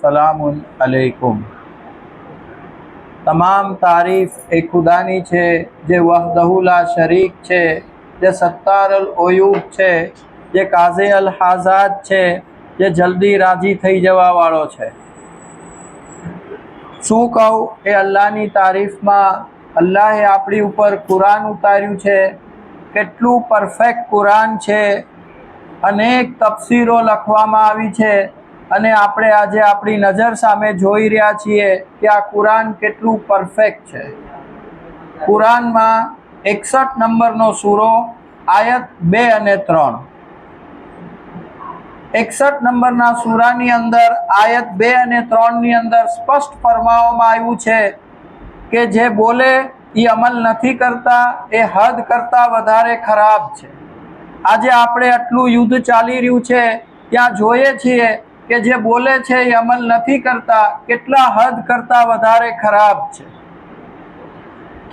સલામુન અલૈકુમ। તમામ તારીફ એ ખુદાની છે જે વહદહુલા શરીક છે, જે સત્તાર અલ ઓયુબ છે, જે કાઝે અલ હાજાત છે, જે જલ્દી રાજી થઈ જવા વાળો છે। શું કહું એ અલ્લાહની તારીફમાં। અલ્લાહે આપણી ઉપર કુરાન ઉતાર્યું છે, કેટલું પરફેક્ટ કુરાન છે। અનેક તફસીરો લખવામાં આવી છે અને આપણે આજે આપણી નજર સામે જોઈ રહ્યા છીએ કે આ કુરાન કેટલું પરફેક્ટ છે। કુરાનમાં 61 નંબરનો સૂરો, આયત 2 અને 3। 61 નંબરના સૂરાની અંદર આયત 2 અને 3ની અંદર સ્પષ્ટ ફરમાવવામાં આવ્યું છે કે જે બોલે એ અમલ નથી કરતા એ હદ કરતાં વધારે ખરાબ છે। આજે આપણે આટલું યુદ્ધ ચાલી રહ્યું છે ત્યાં જોઈએ છીએ કે જે બોલે છે એ અમલ નથી કરતા, કેટલા હદ કરતાં વધારે ખરાબ છે।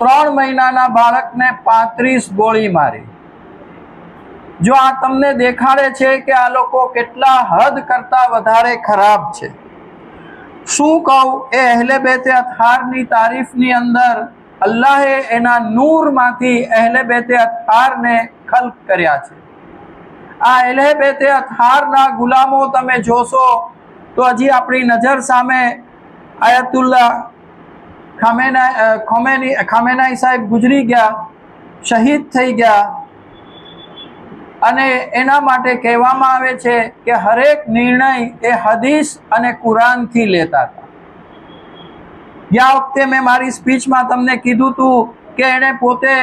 3 મહિનાના બાળકને 35 ગોળી મારી। જો આ તમને દેખાડે છે કે આ લોકો કેટલા હદ કરતાં વધારે ખરાબ છે। શું કહું એ અહેલે બેતે અતહારની તારીફની અંદર અલ્લાહે એના નૂરમાંથી અહેલે બેતે અતહારને ખલ્ક કર્યા છે। આ અહેલે બેતે અતહારના ગુલામો તમે જોશો તો હજી આપણી નજર સામે આયતુલ્લાહ ખામેનાઈ સાહેબ ગુજરી ગયા, શહીદ થઈ ગયા અને એના માટે કહેવામાં આવે છે કે હરેક નિર્ણય એ હદીસ અને કુરાનથી લેતા હતા। ગયા વખતે મેં મારી સ્પીચમાં તમને કીધું હતું કે એણે પોતે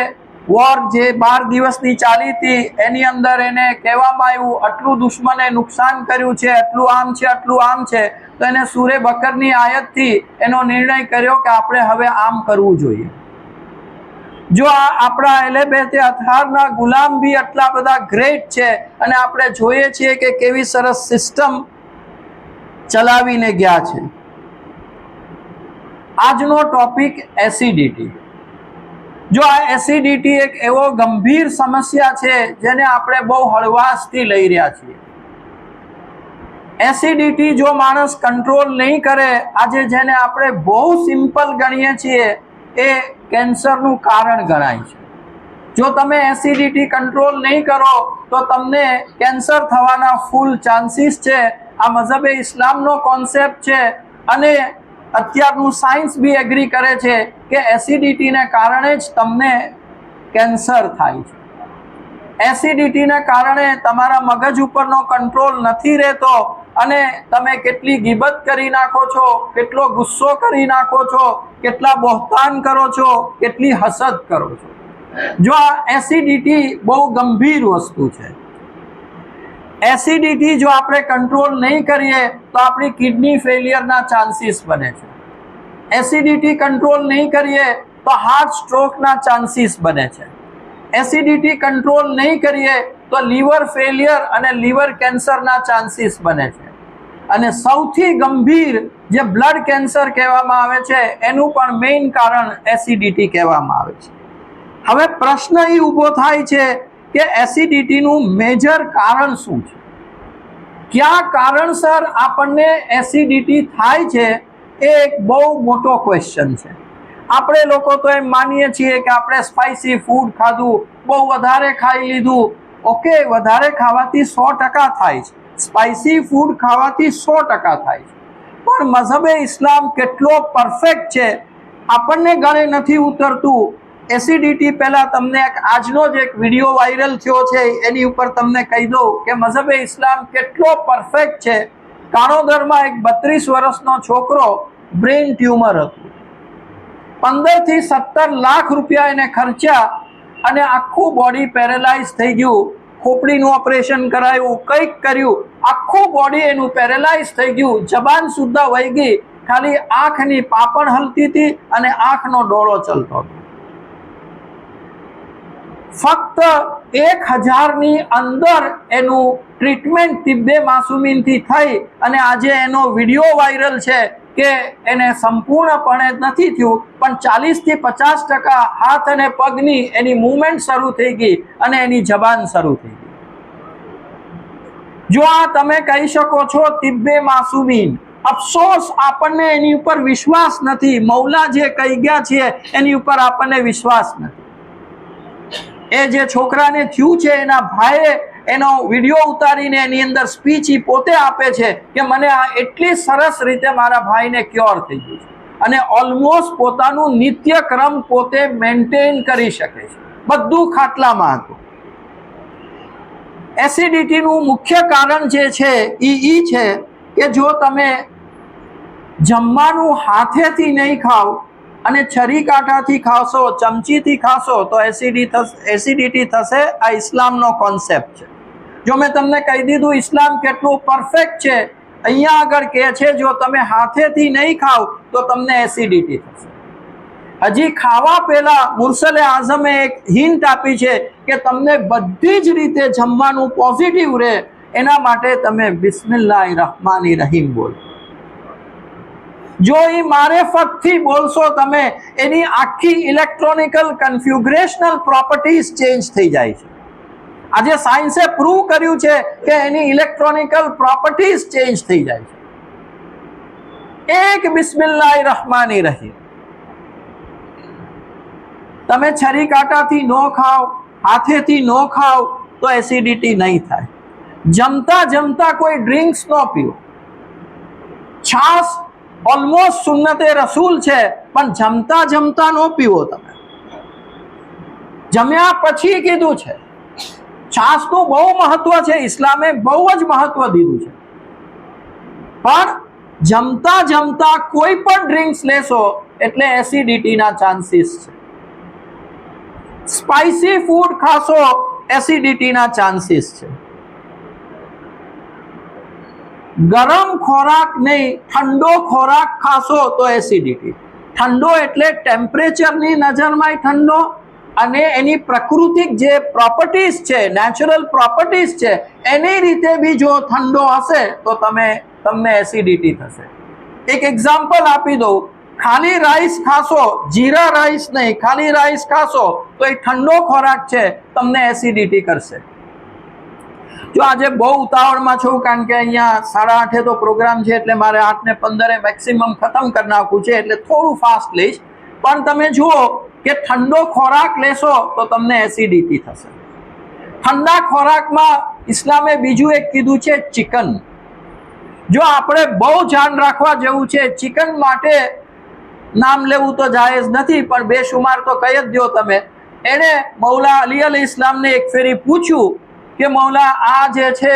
વોર જે 12 દિવસની ચાલી હતી એની અંદર એને કહેવામાં આવ્યું આટલું દુશ્મને નુકસાન કર્યું છે, આટલું આમ છે, આટલું આમ છે, તો એને સૂરે બકરની આયતથી એનો નિર્ણય કર્યો કે આપણે હવે આમ કરવું જોઈએ। જો આ આપણા અહેલે બેતે અતહારના ગુલામ બી આટલા બધા ગ્રેટ છે અને આપણે જોઈએ છીએ કે કેવી સરસ સિસ્ટમ ચલાવીને ગયા છે। આજનો ટોપિક એસિડિટી। જો આ એસિડિટી એક એવો ગંભીર સમસ્યા છે જેને આપણે બહુ હળવાશથી લઈ રહ્યા છીએ। એસિડિટી જો માણસ કંટ્રોલ નહીં કરે, આજે જેને આપણે બહુ સિમ્પલ ગણીએ છીએ એ કેન્સરનું કારણ ગણાય છે। જો તમે એસિડિટી કંટ્રોલ નહીં કરો તો તમને કેન્સર થવાના ફૂલ ચાન્સીસ છે। આ મઝહબે ઇસ્લામનો કોન્સેપ્ટ છે અને અત્યારનું સાયન્સ બી એગ્રી કરે છે કે એસિડિટીને કારણે જ તમને કેન્સર થાય છે। એસિડિટીને કારણે તમારા મગજ ઉપરનો કંટ્રોલ નથી રહેતો અને તમે કેટલી ગીબત કરી નાખો છો, કેટલો ગુસ્સો કરી નાખો છો, કેટલા બહોતાન કરો છો, કેટલી હસદ કરો છો। જો આ એસિડિટી બહુ ગંભીર વસ્તુ છે। એસિડિટી જો આપણે કંટ્રોલ નહીં કરીએ તો આપણી કિડની ફેલિયરના ચાન્સીસ બને છે। એસિડિટી કંટ્રોલ નહીં કરીએ તો હાર્ટ સ્ટ્રોકના ચાન્સીસ બને છે। એસિડિટી કંટ્રોલ નહીં કરીએ તો લીવર ફેલિયર અને લીવર કેન્સરના ચાન્સીસ બને છે અને સૌથી ગંભીર જે બ્લડ કેન્સર કહેવામાં આવે છે એનું પણ મેઇન કારણ એસિડિટી કહેવામાં આવે છે। હવે પ્રશ્ન એ ઊભો થાય છે કે એસિડિટીનું મેજર કારણ શું છે? કયા કારણસર આપણને એસિડિટી થાય છે એ એક બહુ મોટો ક્વેશ્ચન છે। આપણે લોકો તો એમ માનીએ છીએ કે આપણે સ્પાઇસી ફૂડ ખાધું, બહુ વધારે ખાઈ લીધું। ઓકે, વધારે ખાવાથી 100% થાય છે, સ્પાઇસી ફૂડ ખાવાથી 100% થાય છે, પણ મઝહબે ઇસ્લામ કેટલો પરફેક્ટ છે આપણને ગળે નથી ઉતરતું। એસિડિટી પહેલાં તમને આજનો જ એક વિડીયો વાયરલ થયો છે એની ઉપર તમને કહી દઉં કે મઝહબે ઇસ્લામ કેટલો પરફેક્ટ છે। કાણોદરમાં એક 32 વર્ષનો છોકરો બ્રેઇન ટ્યુમર હતું, 15 થી 17 લાખ રૂપિયા એને ખર્ચ્યા અને આખું બોડી પેરેલાઇઝ થઈ ગયું। ખોપડીનું ઓપરેશન કરાયું, કંઈક કર્યું, આખું બોડી એનું પેરેલાઇઝ થઈ ગયું, જબાન સુદ્ધા વહી ગઈ, ખાલી આંખની પાપણ હલતી હતી અને આંખનો ડોળો ચલતો હતો। ફક્ત 1000ની અંદર એનું ટ્રીટમેન્ટ તિબ્બે માસુમીનથી થઈ અને આજે એનો વિડીયો વાયરલ છે કે એને સંપૂર્ણપણે નથી થયું પણ 40 થી 50% હાથ અને પગની એની મૂવમેન્ટ શરૂ થઈ ગઈ અને એની જબાન શરૂ થઈ ગઈ। જો આ તમે કહી શકો છો તિબ્બે માસુમીન, અફસોસ આપણને એની ઉપર વિશ્વાસ નથી. મૌલા જે કહી ગયા છે એની ઉપર આપણને વિશ્વાસ નથી. એ જે છોકરાને થયું છે એના ભાઈએ એનો વિડીયો ઉતારીને એની અંદર સ્પીચ પોતે આપે છે કે મને આ એટલી સરસ રીતે મારા ભાઈને ક્યોર થઈ ગયું છે, અને ઓલમોસ્ટ પોતાનું નિત્યક્રમ પોતે મેન્ટેન કરી શકે છે. બધું ખાટલામાં હતું. એસિડિટીનું મુખ્ય કારણ જે છે એ છે કે જો તમે જમવાનું હાથેથી નહીં ખાવ અને છરી કાંટાથી ખાશો, ચમચીથી ખાશો તો એસિડિટી થશે. આ ઇસ્લામનો કોન્સેપ્ટ છે. જો મેં તમને કહી દીધું ઇસ્લામ કેટલું પરફેક્ટ છે, અહીંયા આગળ કહે છે જો તમે હાથેથી નહીં ખાવ તો તમને એસિડિટી થશે. હજી ખાવા પહેલા મુરસલે આઝમે એક હિન્ટ આપી છે કે તમને બધી જ રીતે જમવાનું પોઝિટિવ રહે એના માટે તમે બિસ્મિલ્લાહિર રહમાનિર રહીમ બોલો. જો એ મારેફતથી બોલશો તમે, એની આખી ઇલેક્ટ્રોનિકલ કન્ફિગ્યુરેશનલ પ્રોપર્ટીઝ ચેન્જ થઈ જાય છે. આજે સાયન્સે પ્રૂવ કર્યું છે કે એની ઇલેક્ટ્રોનિકલ પ્રોપર્ટીઝ ચેન્જ થઈ જાય છે. એક બિસ્મિલ્લાહિર રહમાનિર રહીમ. તમે છરી કાંટાથી ન ખાવ, હાથેથી ન ખાવ તો એસિડિટી નહીં થાય. જમતા જમતા કોઈ ડ્રિંક્સ ન પીવો. છાશ ઓલમોસ્ટ સુન્નતે રસૂલ છે, પણ જમતા જમતા ન પીવો. તમે જમ્યા પછી કીધું છે. છાશનું બહુ મહત્વ છે, ઇસ્લામે બહુ જ મહત્વ દીધું છે, પણ જમતા જમતા કોઈ પણ ડ્રિંક્સ લેશો એટલે એસિડિટીના ચાન્સીસ છે. સ્પાઇસી ફૂડ ખાશો એસિડિટીના ચાન્સીસ છે. ગરમ ખોરાક નહીં, ઠંડો ખોરાક ખાશો તો એસિડિટી. ઠંડો એટલે ટેમ્પરેચરની નજરમાં ઠંડો, અને એની પ્રાકૃતિક જે પ્રોપર્ટીઝ છે, નેચરલ પ્રોપર્ટીઝ છે, એની રીતે બી જો ઠંડો હશે તો તમને એસિડિટી થશે. એક એક્ઝામ્પલ આપી દઉં. ખાલી રાઈસ ખાશો, જીરા રાઈસ નહીં, ખાલી રાઈસ ખાશો તો એ ઠંડો ખોરાક છે, તમને એસિડિટી કરશે. જો આજે બહુ ઉતાવળમાં છું કારણ કે અહીંયા 8:30 તો પ્રોગ્રામ છે, એટલે મારે 8:15 મેક્સિમમ ખતમ કરી નાખવું છે, એટલે થોડું ફાસ્ટ લઈશ. પણ તમે જુઓ કે ઠંડો ખોરાક લેશો તો તમને એસિડિટી થશે. ઠંડા ખોરાકમાં ઇસ્લામે બીજું એક કીધું છે ચિકન. જો આપણે બહુ ધ્યાન રાખવા જેવું છે. ચિકન માટે નામ લેવું તો જાયઝ નથી, પણ બેશુમાર તો કહી જ દો તમે. એણે મૌલા અલી અલી ઇસ્લામને એક ફેરી પૂછ્યું કે મૌલા આ જે છે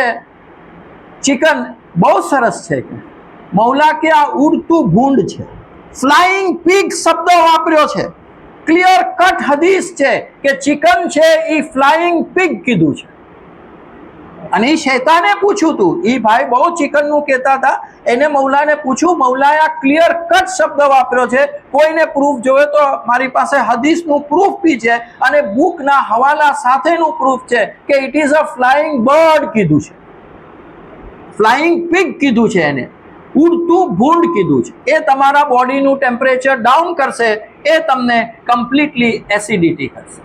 ચિકન બહુ સરસ છે. કે મૌલા કે આ ઉડતું ભૂંડ છે. ફ્લાઇંગ પિગ શબ્દ વાપર્યો છે. ક્લિયર કટ હદીસ છે કે ચિકન છે એ ફ્લાઇંગ પિગ કીધું છે. અને એ શૈતાને પૂછ્યું હતું. એ ભાઈ બહુ ચિકનનું કહેતા હતા. એને મૌલાને પૂછ્યું, મૌલાએ આ ક્લિયર કટ શબ્દ વાપર્યો છે, કોઈને પ્રૂફ જોવે તો મારી પાસે હદીસનું પ્રૂફ બી છે અને બુકના હવાલા સાથેનું પ્રૂફ છે કે it is a flying bird કીધું છે. ફ્લાઇંગ પિગ કીધું છે, એને ઉડતું ભૂંડ કીધું છે. એ તમારા બોડીનું ટેમ્પરેચર ડાઉન કરશે, એ તમને કમ્પ્લીટલી એસિડિટી કરશે.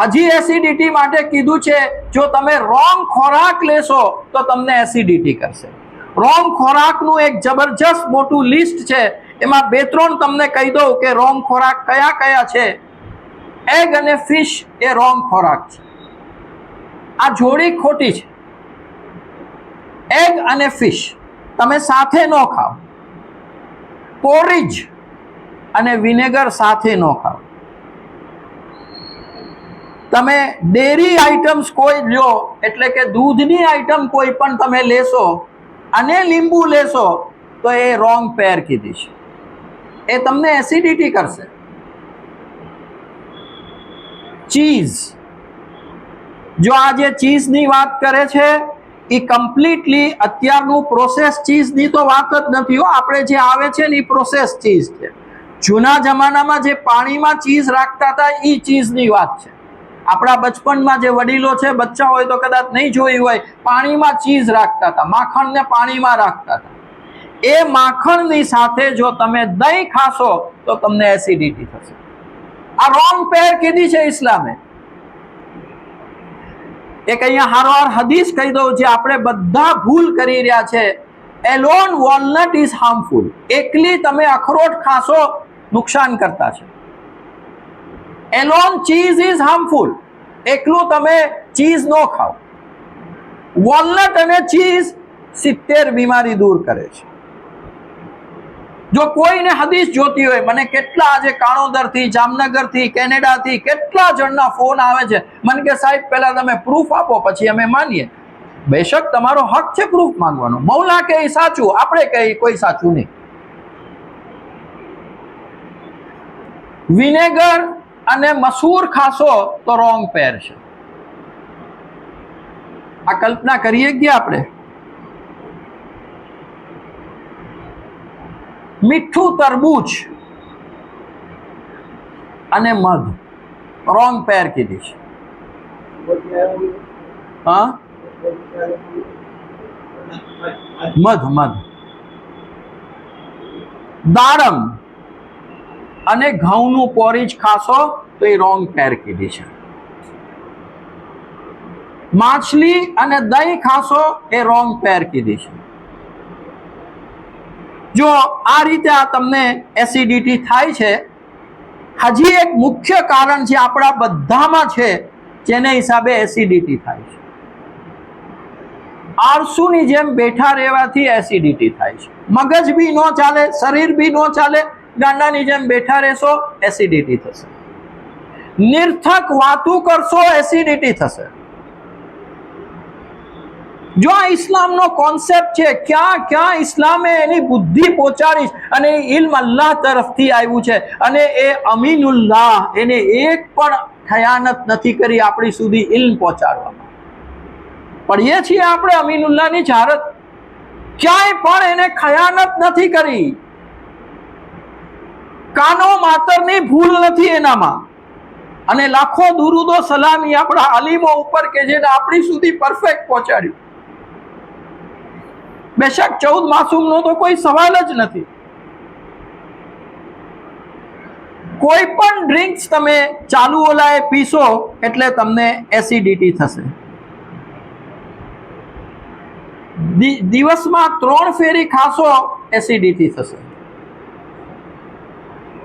હજી એસિડિટી માટે કીધું છે જો તમે રોંગ ખોરાક લેશો તો તમને એસિડિટી કરશે. રોંગ ખોરાકનું એક જબરજસ્ત મોટું લિસ્ટ છે. એમાં 2-3 તમને કહી દઉં કે રોંગ ખોરાક કયા કયા છે. એગ અને ફિશ એ રોંગ ખોરાક છે. આ જોડી ખોટી છે. એગ અને ફિશ તમે સાથે ન ખાઓ. પોરીજ અને વિનેગર સાથે ન ખાઓ. તમે ડેરી આઇટમ્સ કોઈ લ્યો, એટલે કે દૂધની આઇટમ કોઈ પણ તમે લેશો અને લીંબુ લેશો તો એ રોંગ પેર કીધી છે. એ તમને એસિડિટી કરશે. ચીઝ, જો આ જે ચીઝની વાત કરે છે એ કમ્પ્લીટલી અત્યારનું પ્રોસેસ ચીઝની તો વાત જ નથી. આપણે જે આવે છે ને એ પ્રોસેસ ચીઝ છે. જૂના જમાનામાં જે પાણીમાં ચીઝ રાખતા હતા એ ચીઝની વાત છે. આપણા બચપનમાં જે વડીલો છે, બચ્ચા હોય તો કદાચ નહીં જોયું હોય, પાણીમાં ચીઝ રાખતા હતા, માખણને પાણીમાં રાખતા હતા. એ માખણની સાથે જો તમે દહીં ખાશો તો તમને એસિડિટી થશે. આ રોંગ પેર કીધી છે ઇસ્લામે. એક અહીંયા હારવાર હદીસ કહી દઉં, જે આપણે બધા ભૂલ કરી રહ્યા છે એલોન વોલનટ ઇઝ હાર્મફુલ. એકલી તમે અખરોટ ખાશો નુકસાન કરતા છે. Alone cheese is harmful. એકલું તમે ચીઝ ન ખાઓ. વોલનટ અને ચીઝ 70 બીમારી દૂર કરે છે. જો કોઈને હદીસ જોતી હોય, મને કેટલા આજે કાણોદરથી, જામનગરથી, કેનેડાથી કેટલા જણના ફોન આવે છે. મને કે સાહેબ પહેલા તમે પ્રૂફ આપો પછી અમે માનીએ. બેશક તમારો હક છે પ્રૂફ માંગવાનો. મૌલા કે સાચું, આપણે કહીએ કોઈ સાચું નહીં. વિનેગર અને મસૂર ખાશો તો રોંગ પેર છે. આ કલ્પના કરીએ કે આપણે મીઠું તરબૂચ અને મધ રોંગ પેર કીધી છે. હા, મધ દાડમ અને ઘઉંનું પોરીજ ખાશો તો એ રોંગ પેર કીધી છે. માછલી અને દહીં ખાશો એ રોંગ પેર કીધી છે. જો આ રીતે આ તમને એસિડિટી થાય છે, હજી એક મુખ્ય કારણ છે આપણા બધામાં છે, જેને હિસાબે એસિડિટી થાય છે. આળસુની જેમ બેઠા રહેવાથી એસિડિટી થાય છે. મગજ બી ન ચાલે, શરીર બી ન ચાલે, ગાંડાની જેમ બેઠા રહેશો એસિડિટી થશે. નિર્થક વાતું કરશો એસિડિટી થશે. જો આ ઇસ્લામનો કોન્સેપ્ટ છે, ક્યાં ક્યાં ઇસ્લામે એની બુદ્ધિ પહોંચાડી અને ઇલ્મ અલ્લાહ તરફથી આવ્યું છે અને એ અમીનુલ્લાહ એને એક પણ ખયાનત નથી કરી આપણી સુધી ઇલ્મ પહોંચાડવામાં. પઢીએ છીએ આપણે અમીનુલ્લાહની જારત, ક્યાંય પણ એને ખયાનત નથી કરી. કાનો માતરની ભૂલ નથી એનામાં. અને લાખો દુરૂદો સલામી આપણા આલિમો ઉપર કે જેને આપણી સુધી પરફેક્ટ પહોંચાડ્યું. બેશક 14 માસૂમનો તો કોઈ સવાલ જ નથી. કોઈ પણ ડ્રિંક્સ તમે ચાલુ ઓલાએ પીશો એટલે તમને એસિડિટી થશે. દિવસમાં 3 ફેરી ખાશો એસિડિટી થશે.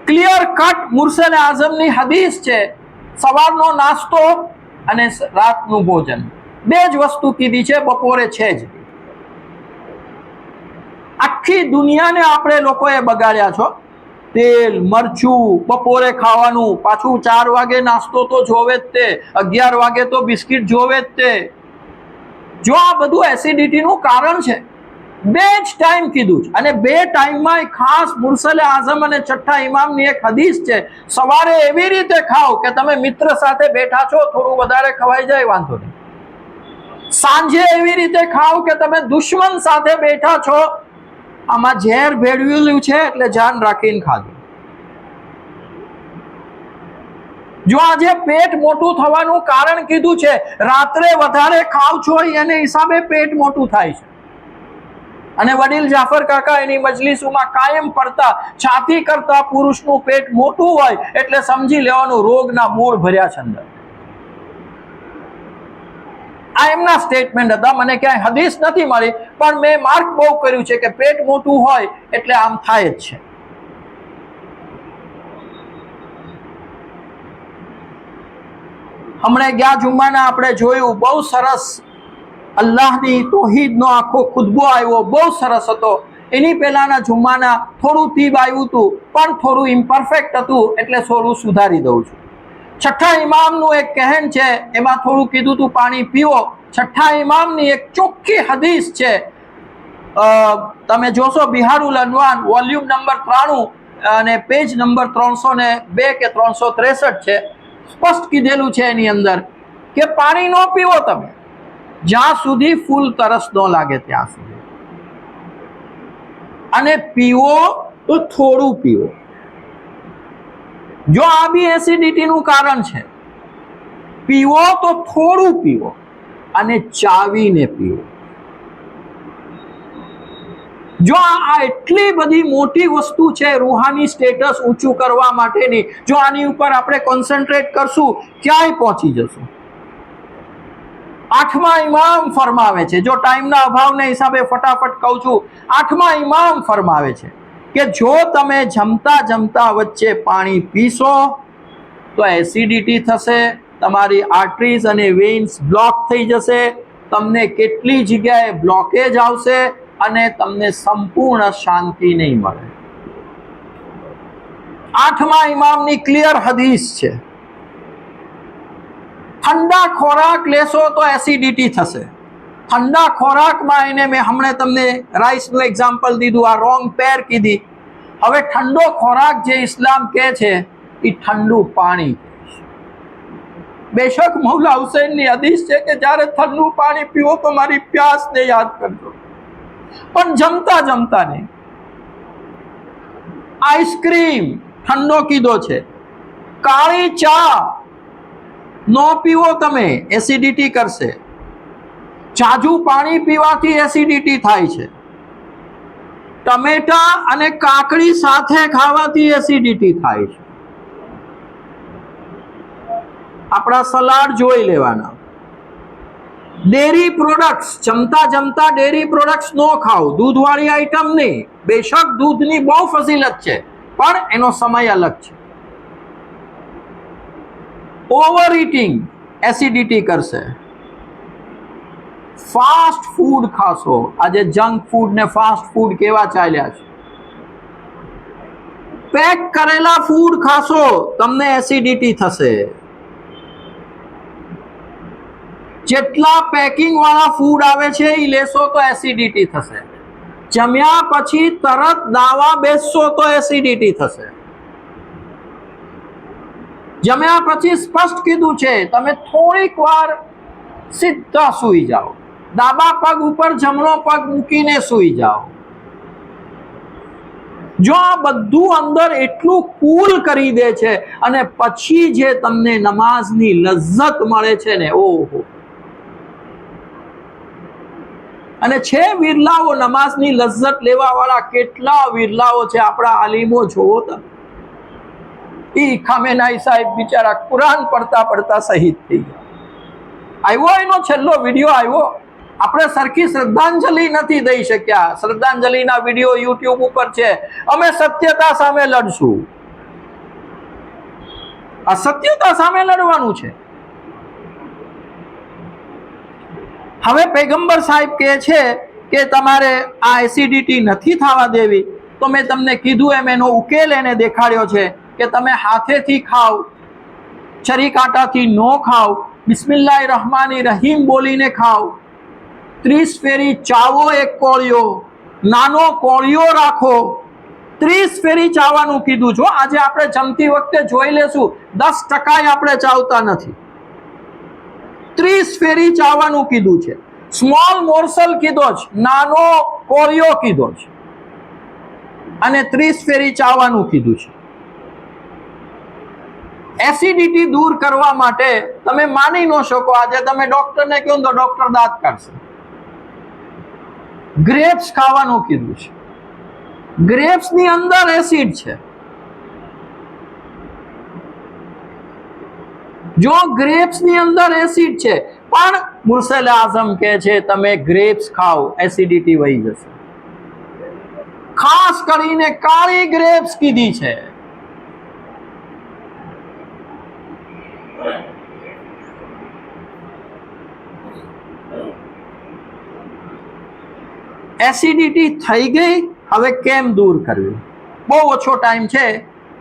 ક્લિયર કટ મુર્સલ આઝમની હદીસ છે, સવારનો નાસ્તો અને રાતનું ભોજન 2 જ વસ્તુ કીધી છે, બપોરે છે જ. આખી દુનિયાને આપણે લોકોએ બગાડ્યા છો. તેલ મરચું બપોરે ખાવાનું, પાછું 4 વાગે નાસ્તો તો જોવે જ તે, 11 વાગે તો બિસ્કિટ જોવે જ તે. જો આ બધું એસિડિટીનું કારણ છે. 2 જ ટાઈમ કીધું છે અને 2 ટાઈમમાં ખાસ મુર્સલે આઝમ અને છઠ્ઠા ઇમામની એક હદીસ છે, સવારે એવી રીતે ખાઓ કે તમે મિત્ર સાથે બેઠા છો, થોડું વધારે ખવાઈ જાય વાંધો નહીં. સાંજે એવી રીતે ખાઓ કે તમે દુશ્મન સાથે બેઠા છો, આમાં ઝેર ભેળવેલું છે એટલે જાન રાખીને ખાજો. જો આજે પેટ મોટું થવાનું કારણ કીધું છે, રાત્રે વધારે ખાવ છો એને હિસાબે પેટ મોટું થાય છે. અને વડીલ જાફર કાકા એની મજલિસોમાં કાયમ પડતા, છાતી કરતા પુરુષનું પેટ મોટું હોય એટલે સમજી લેવાનું રોગના મૂળ ભર્યા છે અંદર. આ એમના સ્ટેટમેન્ટ હતા, મને ક્યાંય હદીસ નથી મળી, પણ મેં માર્ક બહુ કર્યું છે કે પેટ મોટું હોય એટલે આમ થાય જ છે. હમણાં ગયા જુમ્માના આપણે જોયું, બહુ સરસ અલ્લાહની તૌહીદનો આખો ખુતબો આવ્યો, બહુ સરસ હતો. એની પહેલાના જુમ્માના થોડું તીબ આવ્યું હતું, પણ થોડું ઇમ્પરફેક્ટ હતું એટલે થોડું સુધારી દઉં છું. છઠ્ઠા ઇમામનું એક કહેન છે, એમાં થોડું કીધું તું પાણી પીવો. છઠ્ઠા ઇમામની એક ચોખ્ખી હદીસ છે, તમે જોશો બિહારુલ અનવાન વોલ્યુમ નંબર 93 અને પેજ નંબર 302 કે 363 છે. સ્પષ્ટ કીધેલું છે એની અંદર કે પાણી ન પીવો તમે જ્યાં સુધી ફૂલ તરસ ન લાગે ત્યાં સુધી, અને પીવો તો થોડું પીવો. જો આ બી એસિડિટીનું કારણ છે, પીવો તો થોડું પીવો અને ચાવીને પીવો. જો આ એટલી બધી મોટી વસ્તુ છે રૂહાની સ્ટેટસ ઊંચું કરવા માટેની, જો આની ઉપર આપણે કોન્સન્ટ્રેટ કરશું ક્યાંય પહોંચી જશું. આઠમા ઇમામ ફરમાવે છે, જો ટાઈમના અભાવને હિસાબે ફટાફટ કહું છું, આઠમા ઇમામ ફરમાવે છે કે જો તમે જમતા જમતા વચ્ચે પાણી પીશો તો એસિડિટી થશે, તમારી આર્ટરીઝ અને વેઇન્સ બ્લોક થઈ જશે, તમને કેટલી જગ્યાએ બ્લોકેજ આવશે અને તમને સંપૂર્ણ શાંતિ નહીં મળે. આઠમા ઇમામની ક્લિયર હદીસ છે. ઠંડા ખોરાક લેશો તો એસિડિટી થશે. ઠંડા ખોરાકમાં એને મેં હમણાં તમને રાઈસનું એક્ઝામ્પલ દીધું, આ રોંગ પેર કીધી. હવે ઠંડો ખોરાક જે ઇસ્લામ કહે છે એ ઠંડુ પાણી. બેશક મૌલા હુસૈનની હદીસ છે કે જ્યારે ઠંડુ પાણી પીવો તો મારી પ્યાસને યાદ કરજો, પણ જમતા જમતા નહીં. આઈસ્ક્રીમ ઠંડો કીધો છે. કાળી ચા નો પીવો તમે, એસિડિટી કરશે. જાજુ પાણી પીવાથી એસિડિટી થાય છે. ટમેટા અને કાકડી સાથે ખાવાથી એસિડિટી થાય છે. આપણા સલાડ જોઈ લેવાના. ડેરી પ્રોડક્ટ્સ જમતા જમતા ડેરી પ્રોડક્ટ્સ નો ખાઓ, દૂધવાળી આઈટમ નહીં. બેશક દૂધની બહુ ફઝીલત છે, પણ એનો સમય અલગ છે. ઓવર ઇટિંગ એસિડિટી કરશે. ફાસ્ટ ફૂડ ખાશો, આજે જંક ફૂડ ને ફાસ્ટ ફૂડ કેવા ચાલ્યા છે. પેક કરેલા ફૂડ ખાશો, તમને એસિડિટી થશે. જેટલા પેકિંગ વાળા ફૂડ આવે છે એ લેશો તો એસિડિટી થશે. જમ્યા પછી તરત દાવા બેસશો તો એસિડિટી થશે. જમ્યા પછી સ્પષ્ટ કીધું છે તમે થોડીક વાર સીધા સૂઈ જાઓ, ડાબા પગ ઉપર જમણો પગ મૂકીને સૂઈ જાઓ. જો આ બધું અંદર એટલું કૂલ કરી દે છે અને પછી જે તમને નમાઝની લજ્જત મળે છે ને, ઓહો. અને છે વિરલાઓ નમાઝની લજ્જત લેવા વાળા, કેટલા વિરલાઓ છે. આપણા આલિમો જોવો તમે, ઈ ખામેનાઈ સાહેબ બિચારા કુરાન પડતા પડતા શહીદ થઈ ગયા. આવ્યો એનો છેલ્લો વિડીયો આવ્યો, આપણે સરખી શ્રદ્ધાંજલિ નથી દઈ શક્યા. શ્રદ્ધાંજલિના વિડીયો યુટ્યુબ ઉપર છે. અમે સત્યતા સામે લડશું. આ સત્યતા સામે લડવાનું છે. હવે પૈગંબર સાહેબ કહે છે કે તમારે આ એસિડિટી નથી થવા દેવી, તો મેં તમને કીધું એમ એનો ઉકેલ એને દેખાડ્યો છે કે તમે હાથેથી ખાઓ, છરી કાંટાથી નો ખાઓ, બિસ્મિલ્લાહિર રહમાનિર રહીમ બોલીને ખાઓ. 30 ફેરી ચાવો એક કોળિયો, નાનો કોળિયો રાખો. 30 ફેરી ચાવવાનું કીધું છો. આજે આપણે જમતી વખતે જોઈ લેશું 10% આપણે ચાવતા નથી. 30 ફેરી ચાવવાનું કીધું છે. સ્મોલ મોર્સલ કીધો છે, નાનો કોળિયો કીધો છે, અને 30 ફેરી ચાવવાનું કીધું છે. એસિડિટી દૂર કરવા માટે તમે માની ન શકો, આજે તમે ડોક્ટરને કહો તો ડોક્ટર દાંત કાઢશે. ગ્રેપ્સ ખાવાનું કીધું છે. ગ્રેપ્સ ની અંદર એસિડ છે. જો ગ્રેપ્સ ની અંદર એસિડ છે, પણ મુર્સલ આઝમ કહે છે તમે ગ્રેપ્સ ખાઓ, એસિડિટી વહી જશે. ખાસ કરીને કાળી ગ્રેપ્સ કીધી છે. એસિડિટી થઈ ગઈ, હવે કેમ દૂર કરવી? બહુ ઓછો ટાઈમ છે,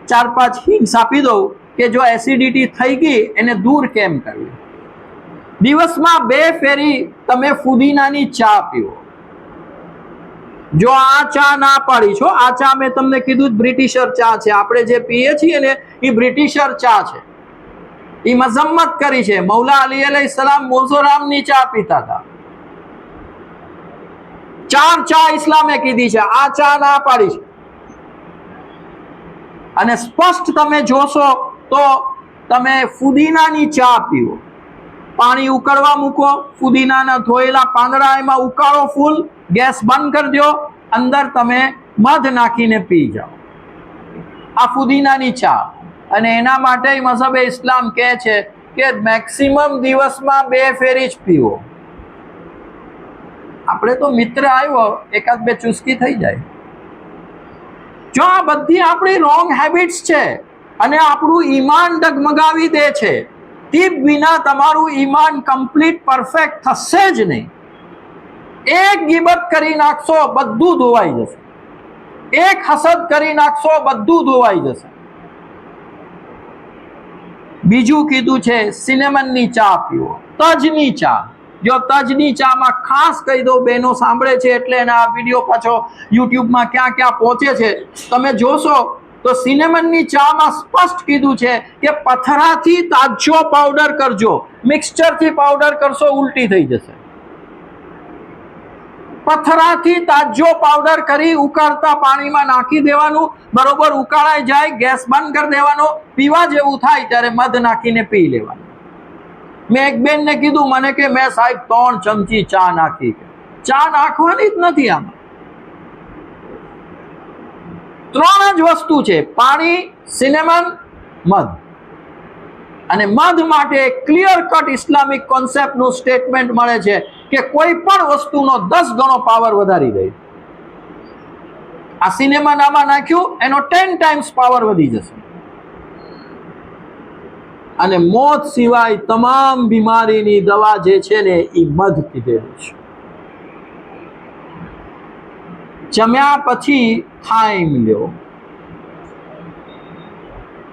4-5 હિન્ટ્સ આપી દઉં કે જો એસિડિટી થઈ ગઈ એને દૂર કેમ કરવી. દિવસમાં 2 ફેરી તમે ફુદીનાની ચા પીવો. જો આ ચા ના પાડી છો, આ ચા મેં તમને કીધું બ્રિટિશર ચા છે. આપણે જે પીએ છીએ ને એ બ્રિટિશર ચા છે. એ મઝમ્મત કરી છે. મૌલા અલી અલૈહિસ્સલામ મોઝોરામની ચા પીતા હતા. 4 ચા ઇસ્લામે કીધી છે, આ ચા ના પાડી છે. અને સ્પષ્ટ તમે જોશો તો તમે ફુદીનાની ચા પીવો. પાણી ઉકળવા મૂકો, ફુદીનાના ધોયેલા પાંદડા એમાં ઉકાળો ફૂલ, ગેસ બંધ કરી દો, અંદર તમે મધ નાખીને પી જાઓ. આ ફુદીનાની ચા. અને એના માટે મઝહબે ઇસ્લામ કહે છે કે મેક્સિમમ દિવસમાં 2 ફેરી જ પીવો. આપણે તો મિત્ર આવ્યો, એકાદ 2 ચુસ્કી થઈ જાય. જો આ બધી આપણી રોંગ હેબિટ્સ છે અને આપણું ઈમાન ડગમગાવી દે છે. તીબ વિના તમારું ઈમાન કમ્પ્લીટ પરફેક્ટ થશે જ નહીં. એક ગીબત કરી નાખશો, બધું ધોવાઈ જશે. એક હસદ કરી નાખશો, બધું ધોવાઈ જશે. બીજું કીધું છે સિનેમનની ચા પીવો, તજની ચા. જો તજની ચામાં ખાસ કહી દો, બહેનો સાંભળે છે એટલે એના આ વિડીયો પાછો યુટ્યુબમાં ક્યાં ક્યાં પહોંચે છે તમે જોશો તો સિનેમનની ચામાં સ્પષ્ટ કીધું છે કે પથરાથી તાજો પાવડર કરજો. મિક્સચરથી પાવડર કરશો ઉલટી થઈ જશે. પથરાથી તાજો પાવડર કરી ઉકાળતા પાણીમાં નાખી દેવાનું. બરોબર ઉકાળાઈ જાય, ગેસ બંધ કરી દેવાનો. પીવા જેવું થાય ત્યારે મધ નાખીને પી લેવાનું. મેં એક બેનને કીધું, મને કે મેં સાહેબ 3 ચમચી ચા નાખી. ચા નાખવાની જ નથી આમાં. 3 જ વસ્તુ છે, પાણી, સિનેમન, મધ. અને મધ માટે ક્લિયર કટ ઇસ્લામિક કોન્સેપ્ટનું સ્ટેટમેન્ટ મળે છે કે કોઈ પણ વસ્તુનો 10 ગણો પાવર વધારી દે. આ સિનેમન આમાં નાખ્યું, એનો 10 ટાઈમ્સ પાવર વધી જશે. અને મોત સિવાય તમામ બીમારીની દવા જે છે ને એ મધ કીધેલું છે. જમ્યા પછી થાઇમ લ્યો.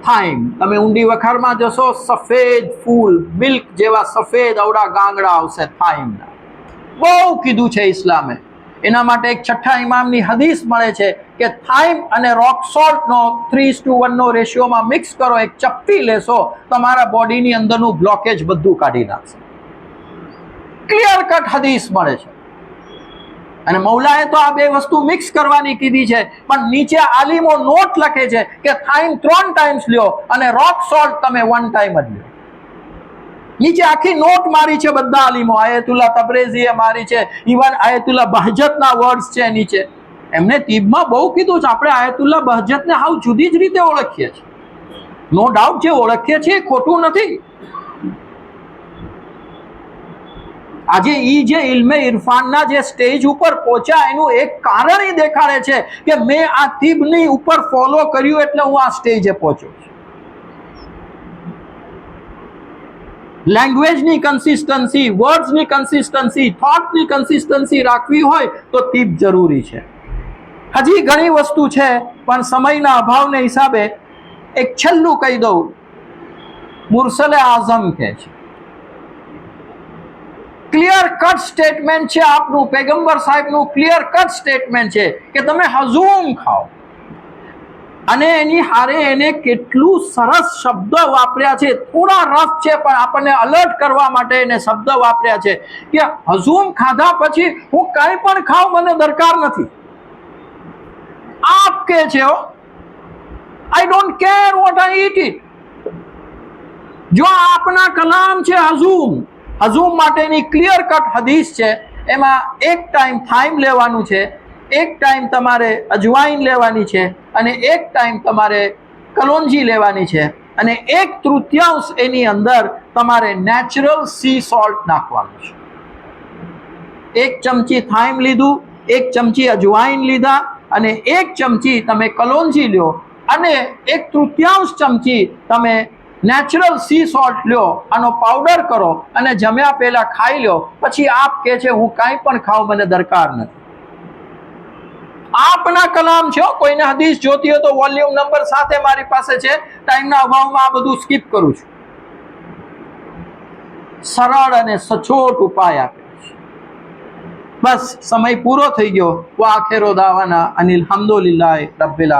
થાઇમ તમે ઊંડી વખારમાં જશો, સફેદ ફૂલ, મિલ્ક જેવા સફેદ અવડા ગાંગડા આવશે થાઇમના. બહુ કીધું છે ઇસ્લામે. એના માટે એક છઠ્ઠા ઇમામની હદીસ મળે છે કે થાઇમ અને રોક સોલ્ટનો 3:1 નો રેશિયોમાં મિક્સ કરો, એક ચપટી લેશો, તમારા બોડીની અંદરનું બ્લોકેજ બધું કાઢી નાખશે. ક્લિયર કટ હદીસ મળે છે. અને મૌલાએ તો આ 2 વસ્તુ મિક્સ કરવાની કીધી છે, પણ નીચે આલિમો નોટ લખે છે કે થાઇમ 3 ટાઈમ્સ લ્યો અને રોક સોલ્ટ તમે 1 ટાઈમ જ લ્યો. નીચે આખી નોટ મારી છે બધા આલિમો. આયતુલ્લા તબરેઝીએ મારી છે, ઇવન આયતુલ્લા બહજતના વર્ડ્સ છે નીચે. એમને તીબમાં બહુ કીધું છે. આપણે આયતુલ્લા બહજતને હાવ જુદી જ રીતે ઓળખીએ છીએ. નો ડાઉટ જે ઓળખીએ છીએ એ ખોટું નથી. આજે ઈ જે ઇલ્મે ઇરફાનના જે સ્ટેજ ઉપર પહોંચ્યા એનું એક કારણ એ દેખાડે છે કે મેં આ તીબની ઉપર ફોલો કર્યું એટલે હું આ સ્ટેજે પહોંચ્યો. લેંગ્વેજની કન્સિસ્ટન્સી, વર્ડ્સની કન્સિસ્ટન્સી, થોટની કન્સિસ્ટન્સી રાખવી હોય તો તીબ જરૂરી છે. હજી ઘણી વસ્તુ છે પણ સમયના અભાવને હિસાબે એક છેલ્લું કહી દઉં. મુરસલે આઝમ કહે છે, ક્લિયર કટ સ્ટેટમેન્ટ છે આપનું, પેગમ્બર સાહેબનું ક્લિયર કટ સ્ટેટમેન્ટ છે કે તમે હઝૂમ ખાઓ. અને એની હારે એને કેટલું સરસ શબ્દ વાપર્યા છે. થોડા રફ છે પણ આપણને અલર્ટ કરવા માટે એને શબ્દ વાપર્યા છે કે હઝૂમ ખાધા પછી હું કાંઈ પણ ખાઉં, મને દરકાર નથી. આપ કે છે I don't care what I eat it. જો આપના કલામ છે હઝૂમ, હઝૂમ માટેની ક્લિયર કટ હદીસ છે. એમાં એક ટાઈમ થાઇમ લેવાનું છે, એક ટાઈમ તમારે અજવાઈન લેવાની છે અને એક ટાઈમ તમારે કલોંજી લેવાની છે અને 1/3 એની અંદર તમારે નેચરલ સી સોલ્ટ નાખવાનું છે. 1 ચમચી થાઇમ લીધું, 1 ચમચી અજવાઈન લીધા અને 1 ચમચી તમે કલોંજી લ્યો અને 1/3 ચમચી તમે નેચરલ સી સોલ્ટ લ્યો. આનો પાવડર કરો અને જમ્યા પહેલા ખાઈ લો. પછી આપ કે છે હું કાંઈ પણ ખાઉં, મને દરકાર નથી. આપના કલામ છે. કોઈને હદીસ જોતી હોય તો વોલ્યુમ નંબર સાથે મારી પાસે છે. ટાઈમના અભાવમાં આ બધું સ્કીપ કરું છું. સરળ અને સચોટ ઉપાય આપે છે. બસ સમય પૂરો થઈ ગયો. વા આખિરુ દાવાના અનિલ હમ્દુલિલ્લાહ રબ્બિલ આલમીન.